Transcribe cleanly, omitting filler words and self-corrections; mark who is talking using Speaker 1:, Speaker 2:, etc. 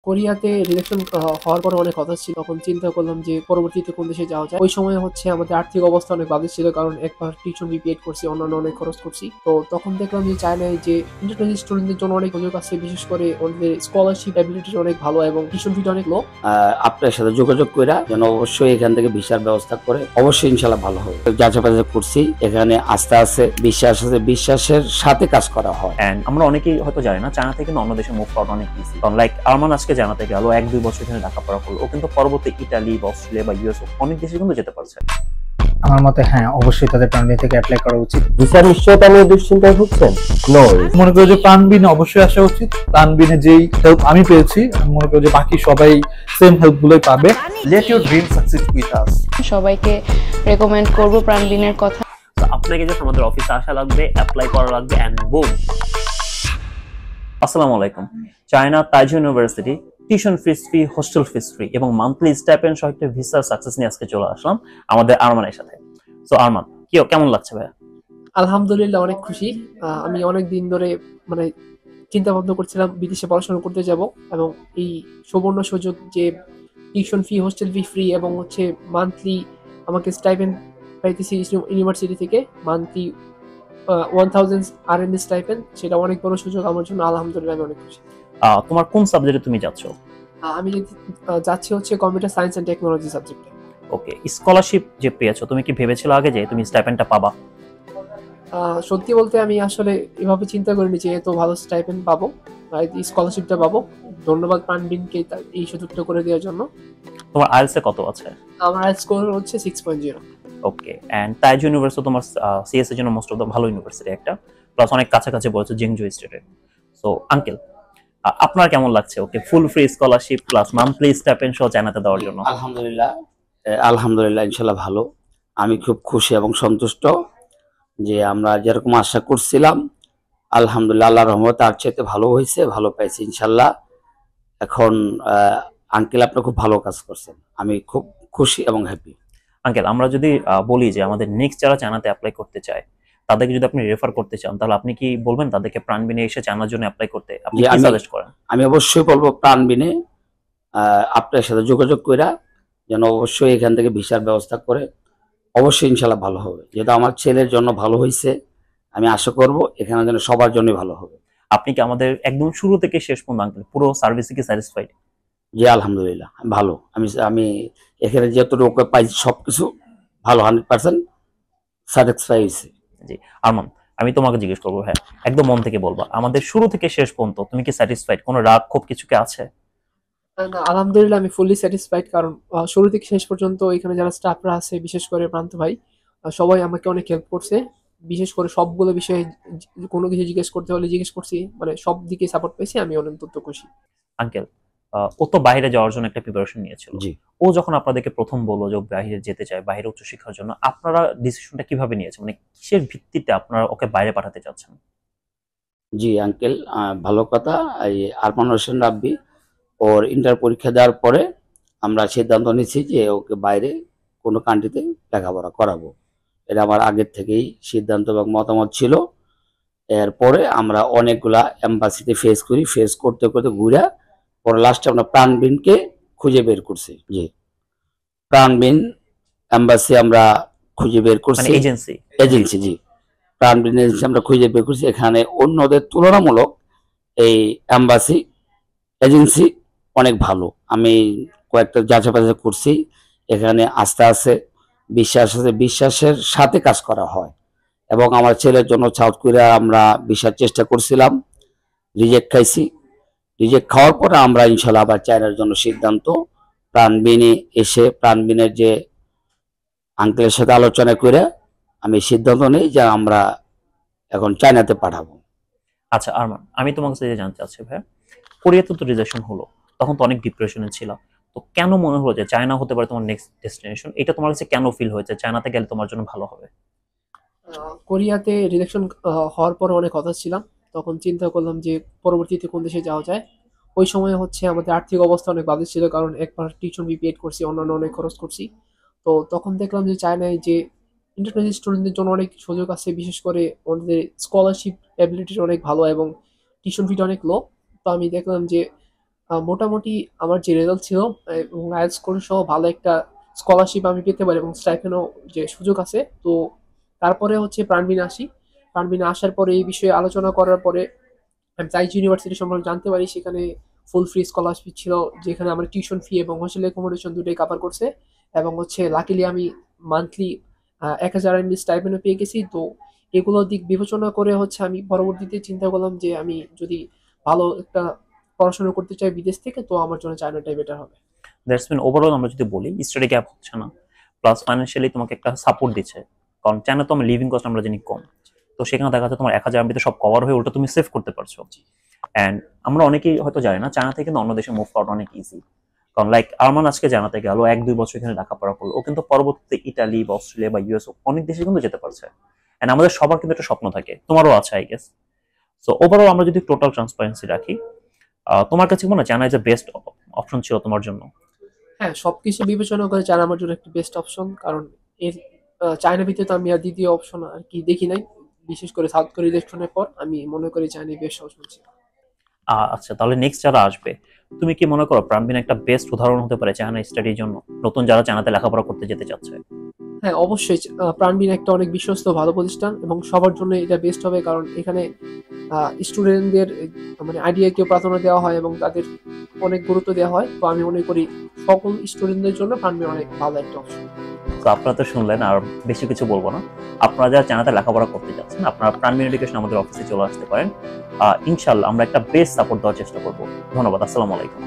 Speaker 1: কোরিয়াতে রিলেকশন হওয়ার পরে অনেক হতাশ ছিল। তখন চিন্তা করলাম যে পরবর্তীতে কোন দেশে যাওয়া যায়। ওই সময় হচ্ছে আমাদের আর্থিক অবস্থা অনেক বাজে ছিল, কারণ একবার টিউশন ফি পেড করছি, অন্যান্য অনেক খরচ করছি। তো তখন দেখলাম যে চায়নায় যে ইন্টারন্যাশনাল স্টুডেন্টদের জন্য অনেক সুযোগ আছে, বিশেষ করে ওদের স্কলারশিপ অ্যাবিলিটি অনেক ভালো এবং টিউশন ফিটা অনেক লো।
Speaker 2: আপনার সাথে যোগাযোগ করে যেন অবশ্যই এখান থেকে ভিসার ব্যবস্থা করে অবশ্যই ইনশাল্লাহ ভালো হবে। যাচাই বাছাই করছি, এখানে আস্থা আছে, বিশ্বাস আছে, বিশ্বাসের সাথে কাজ করা হয়।
Speaker 3: এন্ড আমরা অনেকেই হয়তো জানি না চায়না থেকে কিন্তু অন্য দেশে মুভ করা অনেক ইজি। কারণ লাইক আরমান আজকে জানাতে গেল 1-2 বছর এখানে লেখাপড়া করলো, ও কিন্তু পরবর্তী ইতালি বা অস্ট্রেলিয়া বা ইউএস অনেক দেশে কিন্তু যেতে পারছে।
Speaker 4: আমার মতে হ্যাঁ, অবশ্যই তাদের প্রাণবিন থেকে অ্যাপ্লাই করা উচিত।
Speaker 5: ভিসার নিশ্চয়তা নিয়ে দুশ্চিন্তায় ভুগছেন? নো,
Speaker 4: মনে করি যে প্রাণবিনে অবশ্যই আসা উচিত। প্রাণবিনে যেই হেল্প আমি পেয়েছি, আমি মনে করি যে বাকি সবাই সেম হেল্প গুলোই পাবে। Let your dream succeed with us.
Speaker 6: সবাইকে রেকমেন্ড করব প্রাণবিনের কথা।
Speaker 3: তো আপনাকে জাস্ট আমাদের অফিসে আসা লাগবে, অ্যাপ্লাই করা লাগবে এন্ড বুম। আসসালামু আলাইকুম। China Taizhou university tuition fees free, hostel fees free এবং মান্থলি স্টাইপেন্ড সহ একটা ভিসার সাকসেস নিয়ে আজকে চলে আসলাম আমাদের আরমানের সাথে। সো আরমান, কেমন লাগছে ভাই?
Speaker 1: আলহামদুলিল্লাহ, অনেক খুশি। আমি অনেক দিন ধরে মানে চিন্তা ভাবনা করছিলাম বিদেশে পড়াশোনা করতে যাব, এবং এই সুবর্ণ সুযোগ যে টিউশন ফি, হোস্টেল ফি ফ্রি এবং হচ্ছে মান্থলি আমাকে স্টাইপেন্ড পাইতেছি ইউনিভার্সিটি থেকে, মান্থলি 1000 RN স্টাইপেন্ড, সেটা অনেক বড় সুযোগ আমার জন্য। আলহামদুলিল্লাহ, আমি অনেক খুশি।
Speaker 3: তোমার কোন সাবজেক্টে তুমি যাচ্ছ?
Speaker 1: আমি যাচ্ছি হচ্ছে কম্পিউটার সায়েন্স এন্ড টেকনোলজি সাবজেক্টে।
Speaker 3: ওকে, স্কলারশিপ যে পেয়েছো, তুমি কি ভেবেছিলে আগে যে তুমি স্টাইপেন্ডটা পাবা?
Speaker 1: সত্যি বলতে আমি আসলে এভাবে চিন্তা করিনি যে এত ভালো স্টাইপেন্ড পাবো, এই স্কলারশিপটা পাবো। ধন্যবাদ প্রাণবিনকে এই সুযোগটা করে দেওয়ার জন্য।
Speaker 3: তোমার আইএলটিএস এ কত আছে?
Speaker 1: আমার আইএলটিএস স্কোর হচ্ছে 6.0।
Speaker 3: ওকে, এন্ড তাইজু ইউনিভার্সিটি তোমার সিএস এর জন্য মোস্ট অফ দ্য ভালো ইউনিভার্সিটি একটা, প্লাস অনেক কাছাকাছি বলেছে জিংজু স্টেটে। সো আঙ্কেল, আপনার কেমন লাগছে ওকে full free scholarship plus monthly stipend সহ জানাতে দেওয়ার জন্য?
Speaker 2: আলহামদুলিল্লাহ, আলহামদুলিল্লাহ, ইনশাল্লাহ ভালো। আমি খুব খুশি এবং সন্তুষ্ট যে আমরা যেরকম আশা করছিলাম, আলহামদুলিল্লাহ আল্লাহর রহমতে তার চাইতে ভালো হয়েছে, ভালো পাইছি ইনশাল্লাহ। এখন আঙ্কেল আপনি খুব ভালো কাজ করছেন, আমি খুব খুশি এবং হ্যাপি।
Speaker 3: আঙ্কেল, আমরা যদি বলি যে আমাদের নেক্সট যারা চায়নাতে অ্যাপ্লাই করতে চায় তাদেরকে যদি আপনি রেফার করতে চান, তাহলে আপনি কি বলবেন তাদেরকে প্রাণবিনে এসে চায়নার জন্য অ্যাপ্লাই করতে? আপনি কি সাজেস্ট করেন?
Speaker 2: আমি অবশ্যই বলবো প্রাণবিনে আপনার সাথে যোগাযোগ করে যেন অবশ্যই এখান থেকে ভিসার ব্যবস্থা করে অবশ্যই ইনশাল্লাহ ভালো হবে। যেহেতু আমার ছেলের জন্য ভালো হয়েছে, আমি আশা করব এখানে যেন সবার জন্যই ভালো হবে।
Speaker 3: আপনি কি আমাদের একদম শুরু থেকে শেষ পর্যন্ত আঙ্কেল পুরো সার্ভিসে কি স্যাটিসফাইড?
Speaker 2: জি আলহামদুলিল্লাহ ভালো। আমি এখানে যতটুকু পাইছি সবকিছু ভালো, 100% স্যাটিসফাই হয়েছে।
Speaker 3: জি আরমান, আমি তোমাকে জিজ্ঞেস করবো, হ্যাঁ একদম মন থেকে বলবা, আমাদের শুরু থেকে শেষ পর্যন্ত তুমি কি স্যাটিসফাইড? কোনো রাগ ক্ষোভ কিছু কি আছে?
Speaker 1: না, আলহামদুলিল্লাহ আমি ফুললি স্যাটিসফাইড, কারণ শুরু থেকে শেষ পর্যন্ত এখানে যারা স্টাফরা আছে, বিশেষ করে প্রান্ত ভাই, সবাই আমাকে অনেক হেল্প করছে। বিশেষ করে সবগুলো বিষয়ে কোনো কিছু জিজ্ঞেস করতে হলে জিজ্ঞেস করছি, মানে সব দিকে সাপোর্ট পেয়েছি, আমি অত্যন্ত খুশি।
Speaker 3: আঙ্কেল, ও তো বাইরে যাওয়ার জন্য একটা প্রিপারেশন নিয়েছিল।
Speaker 2: জি,
Speaker 3: ও যখন আপনাদেরকে প্রথম বললো যে বাইরে যেতে চায়, বাইরে উচ্চশিক্ষার জন্য, আপনারা ডিসিশনটা কিভাবে নিয়েছেন? মানে কিসের ভিত্তিতে আপনারা ওকে বাইরে পাঠাতে চাচ্ছেন?
Speaker 2: জি আঙ্কেল, ভালো কথা। এই আরমান হোসেন রাব্বি ওর ইন্টার পরীক্ষা দেওয়ার পরে আমরা সিদ্ধান্ত নিচ্ছি যে ওকে বাইরে কোনো কান্ট্রিতে লেখাপড়া করাবো। এটা আমার আগের থেকেই সিদ্ধান্ত এবং মতামত ছিল। এরপরে আমরা অনেকগুলা এম্বাসিতে ফেস করতে করতে ঘুরে পরে লাস্টে আমরা প্রাণবিনকে খুঁজে বের করছি। জি, প্রাণবিন এম্বাসি আমরা খুঁজে বের
Speaker 3: মানে
Speaker 2: করছি,
Speaker 3: এজেন্সি।
Speaker 2: জি, প্রাণবিন এজেন্সি আমরা খুঁজে বের করছি। এখানে অন্যদের তুলনামূলক এই এম্বাসি এজেন্সি অনেক ভালো। আমি কয়েকটা যাচাই বাছাই করছি, এখানে আস্থা আছে, বিশ্বাস আছে, বিশ্বাসের সাথে কাজ করা হয়। এবং আমার ছেলের জন্য সাউথ কোরিয়া আমরা ভিসার চেষ্টা করছিলাম, রিজেক্ট খাইছি। রিজেক্ট খাওয়ার পরে আমরা ইনশাল্লাহ আবার চায়নার জন্য সিদ্ধান্ত প্রাণবিনে এসে প্রাণবিনের যে আঙ্কেলের সাথে আলোচনা করে আমি সিদ্ধান্ত নিই যে আমরা এখন চায়নাতে পাঠাবো।
Speaker 3: আচ্ছা আরমান, আমি তোমার কাছে জানতে চাচ্ছি ভাই, কোরিয়াতে তো রিজেকশন হলো, তখন তো অনেক ডিপ্রেশনে ছিল, তো কেন মনে হলো যে চায়না হতে পারে তোমার নেক্সট ডেস্টিনেশন? এটা তোমার কাছে কেন ফিল হয়েছে চায়নাতে গেলে তোমার জন্য ভালো হবে?
Speaker 1: কোরিয়াতে রিলেকশন হওয়ার পরে অনেক হতাশ ছিলাম। তখন চিন্তা করলাম যে পরবর্তীতে কোন দেশে যাওয়া যায়। ওই সময় হচ্ছে আমাদের আর্থিক অবস্থা অনেক বাজে ছিল, কারণ একবার টিউশন ফি পেড করছি, অন্যান্য অনেক খরচ করছি। তো তখন দেখলাম যে চায়নায় যে ইন্টারন্যাশনাল স্টুডেন্টদের জন্য অনেক সুযোগ আছে, বিশেষ করে ওদের স্কলারশিপ অ্যাবিলিটি অনেক ভালো এবং টিউশন ফিটা অনেক লো। তো আমি দেখলাম যে মোটামুটি আমার যে রেজাল্ট ছিল এবং আইএলটিএস স্কোর সহ ভালো একটা স্কলারশিপ আমি পেতে পারি এবং স্টাইপেন্ডও যে সুযোগ আছে। তো তারপরে হচ্ছে প্রাণবিনে আসি। প্রাণবিনে আসার পরে এই বিষয়ে আলোচনা করার পরে আমি চাইছি ইউনিভার্সিটি সম্পর্কে জানতে পারি। সেখানে ফুল ফ্রি স্কলারশিপ ছিল, যেখানে আমার টিউশন ফি এবং হোস্টেল অ্যাকোমোডেশন দুটোই কাভার করছে, এবং হচ্ছে লাকিলি আমি মান্থলি 1000 এমবি স্টাইপেন্ডও পেয়ে গেছি। তো এগুলো দিক বিবেচনা করে হচ্ছে আমি পরবর্তীতে চিন্তা করলাম যে আমি যদি ভালো একটা পড়াশোনা করতে চাই বিদেশ থেকে, তো আমার জন্য চায়নাটাই বেটার হবে।
Speaker 3: দ্যাটস মিন ওভারঅল আমরা যদি বলি স্টাডি গ্যাপ হচ্ছে না, প্লাস ফাইন্যান্সিয়ালি তোমাকে একটা সাপোর্ট দিচ্ছে। কারণ চায়না তো আমার লিভিং কস্ট আমরা জানি কম, তো সেখানে দেখা যাচ্ছে তোমার 1000 এমবিতে সব কভার হয়ে ওটা তুমি সেভ করতে পারছো। অ্যান্ড আমরা অনেকেই হয়তো জানি না চায়না থেকে কিন্তু অন্য দেশে মুভ করা অনেক ইজি। কারণ লাইক আরমান আজকে জানাতে গেল 1-2 বছর এখানে লেখাপড়া করলো, ও কিন্তু পরবর্তীতে ইটালি বা অস্ট্রেলিয়া বা ইউএস অনেক দেশে কিন্তু যেতে পারছে। অ্যান্ড আমাদের সবার কিন্তু একটা স্বপ্ন থাকে, তোমারও আছে আই গেস। সো ওভারঅল আমরা যদি টোটাল ট্রান্সপারেন্সি রাখি, তোমার কাছে মনে হয় China is a best option ছিল তোমার জন্য?
Speaker 1: হ্যাঁ, সবকিছু বিবেচনা করে চায়না আমার জন্য একটা বেস্ট অপশন। কারণ এর চায়না ভিত্তিতে আমি আর দ্বিতীয় অপশন আর কি দেখি নাই। বিশেষ করে সাউথ কোরিয়া ইলেকশনের পর আমি মনে করি চায়নাই বেস্ট অপশন ছিল।
Speaker 3: আচ্ছা, তাহলে নেক্সট যারা আসবে, তুমি কি মনে করো প্রাণবিন একটা বেস্ট উদাহরণ হতে পারে চায়না স্টাডির জন্য, নতুন যারা চায়নাতে লেখাপড়া করতে যেতে চাচ্ছে?
Speaker 1: হ্যাঁ, অবশ্যই প্রাণবিন একটা অনেক বিশ্বস্ত ভালো প্রতিষ্ঠান এবং সবার জন্য এটা বেস্ট হবে। কারণ এখানে স্টুডেন্টদের মানে আইডিয়াকেও প্রাধান্য দেওয়া হয় এবং তাদের অনেক গুরুত্ব দেওয়া হয়। তো আমি মনে করি সকল স্টুডেন্টদের জন্য প্রাণবিন অনেক ভালো একটা অপশন।
Speaker 3: তো আপনারা তো শুনলেন, আর বেশি কিছু বলবো না। আপনারা যারা চায়নাতে লেখাপড়া করতে যাচ্ছেন, আপনারা প্রাণবিন এডুকেশন আমাদের অফিসে চলে আসতে পারেন। ইনশাল্লাহ আমরা একটা বেস্ট সাপোর্ট দেওয়ার চেষ্টা করবো। ধন্যবাদ, আসসালামু আলাইকুম।